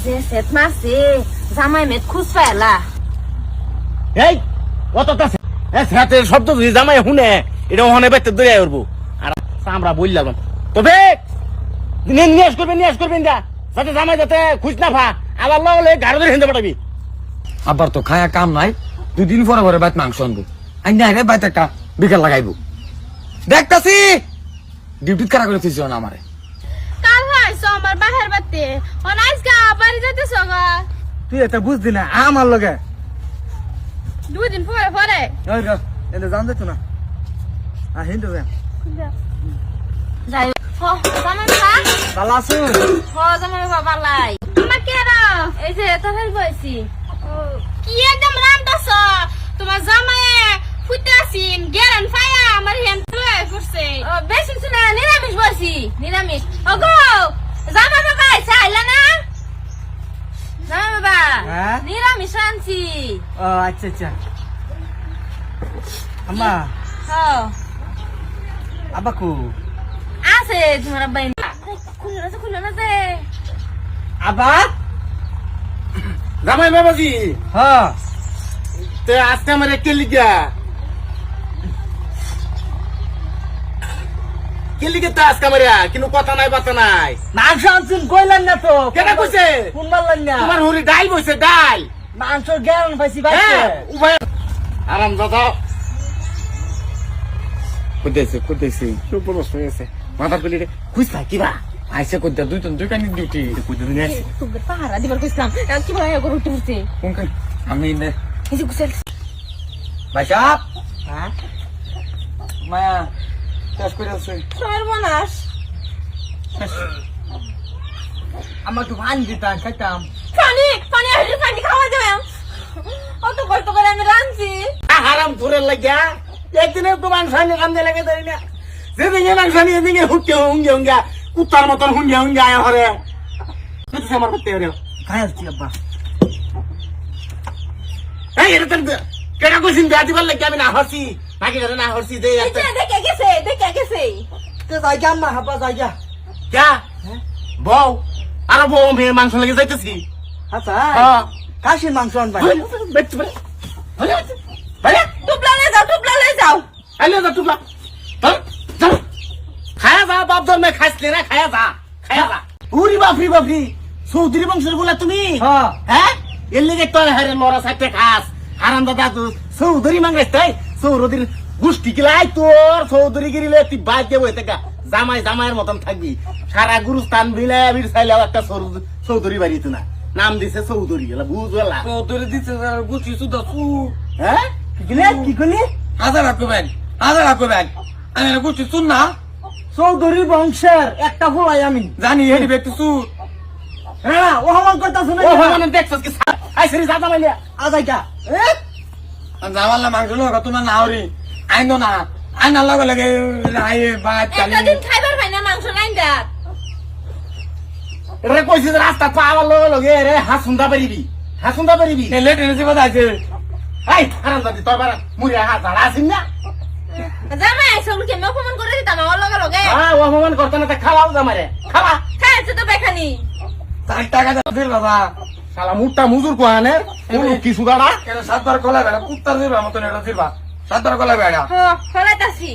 যে সেট মারছে জামাই মেট খুশ পায়লা। এই অতটা সাথে শব্দ যদি জামাই শুনে এটা ওখানে বাইতে দৌড়াই উঠবো আর আমরা বললাম তবে নিয়াস করবেন যা যাতে জামাই যাতে খুশ না ভা আবার লগে গাড়ি ধরে হিন্দে পাঠাবি। আবার তো খায়া কাম নাই, 2 দিন পরে পরে বাইত মাংস আনবো, আইনা রে বাইতে একটা বিকেল লাগাইবো। দেখতাছি ডিউটি কারা করে তুইছ না আমারে। কাল আইছো আমার বাহের বাতে অন আজকে বাড়ি যাইতেছো গা। তুই এটা বুঝদি না আমার লগে 2 দিন পরে পরে ওই র এনে জান দিত না হিন্দু যাই হ জামাই বাবা ভালো আছো? হ জামাই বাবা লাই তোমার কে রা এই যে তোর বইছি কি একদম রামদাস তোমার জামাই ফুটাছিন গেরান ফায়া আমার হেন তুই করছে বেশি শুনে নিরামিষ বসি নিরামিষ ওগো জামাই বাবা চাইলা না জামাই বাবা হ্যাঁ? নিরামিষ আনছি ও আচ্ছা আচ্ছা আম্মা হ্যাঁ আবাকু আছে তোমার আব্বাই খুলো না যে আবা জামাই বাবাজি হ্যাঁ তে আজকে আমার কে লিখা তা আজকে আমার কিন্তু কথা নাই বাতা নাই মাংস আনছেন কইলেন না তো কেন কইছে কোন বললেন না তোমার হুরি ডাল বইছে ডাল মাংস গেরান পাইছি ভাই হ্যাঁ উভয় আরাম দাদা কুদেছে সুপর বসে গেছে মাথা তুলি রে খুঁজতা কিবা আইসে কইতা দুই কানি ডিউটি কুদে নিয়ে আসি তুমি পাহারা দিবার কইছিলাম কি ভাই করে উঠতে উঠতে কোন কানি আমি নে এই যে গুছাল ভাই সাহেব হ্যাঁ মায়া শেষ করে আছে। সর্বনাশ আমার তো পানি দিতাম খাইতাম পানি আসলে পানি খাওয়া যাবে অত কষ্ট করে আমি রাঁধছি হারাম তোরে লাগিয়া একদিনে তো মাংস আনি কান্দে লাগে ধরি না যেদিকে মাংস আনি এদিকে হুঙ্গা কুত্তার মতন হুঙ্গা আয় হরে তুই আমার করতে হরে খাই আসছি আব্বা এই এটা তো কেডা কইছিন বিয়া দিবার লাগি আমি না হরছি নাকি করে না হরছি দে এই যে দেখে গেছে তো জায়গা আম্মা হাবা জায়গা ক্যা বউ আর বউ মেয়ে মাংস লাগে যাইতেছি আচ্ছা হ্যাঁ কাশির মাংস আনবা বেট বেট ভাই টুপলা লয়ে যাও আলে যা তুই যা খায়া যা বাপ ধর্মে খাইছলে না খায়া যা উরি বাপরি চৌধুরী বংশের বলে তুমি হ্যাঁ হ্যাঁ এর লেগে তোর হারে লড়া সাইতে খাস হারাম দাদা তুই চৌধুরী মাংগাইছ তাই চৌধুরীর গোষ্ঠী কিলাই তোর চৌধুরী গিরিলে তুই বাদ দেবো এতে জামাইয়ের মতন থাকবি সারা গুরুস্থান বিলে বির চাইলেও একটা চৌধুরী বাড়িতে না নাম দিছে চৌধুরী গেলা বুঝলা তোরে দিতে গুছি সুদা সু হ্যাঁ কি করলি হাজার রাখবেন আমি গুছি শুন না চৌধুরী বংশের একটা ফুলাই আমি জানি হেডি ব্যক্তি সু হ্যাঁ ও আমার কথা শুনে ও মানে দেখছস কি আইসরি জাদা মাইলিয়া আজাইকা যাওয়ার মাংস লোক তোমার নাওরি আইন না আইনার লগে লগে আই বাদ একটা দিন খাইবার ভাই না মাংস নাই দেখ রে কইছিস রাস্তা পাওয়ার লগে রে হাসুন্দা পারিবি লেট এনেছে কথা আছে এই হারাম দাদি তোর বারা মুড়ি হাত ঝাড়া আসিন না জামাই আইসো ওকে আমি অপমান করে দিতাম আমার লগে হ্যাঁ ও অপমান করতে না খাওয়াও জামারে খাওয়া খাইছে তো বেখানি 4 টাকা দিল বাবা শালা মুটটা মুজুর কোহানের কিছু দাঁড়া কেন 7 বার কলা বেড়া কুত্তার দিবা মতন এটা দিবা 7 বার কলা বেড়া হ্যাঁ ফলাইতাছি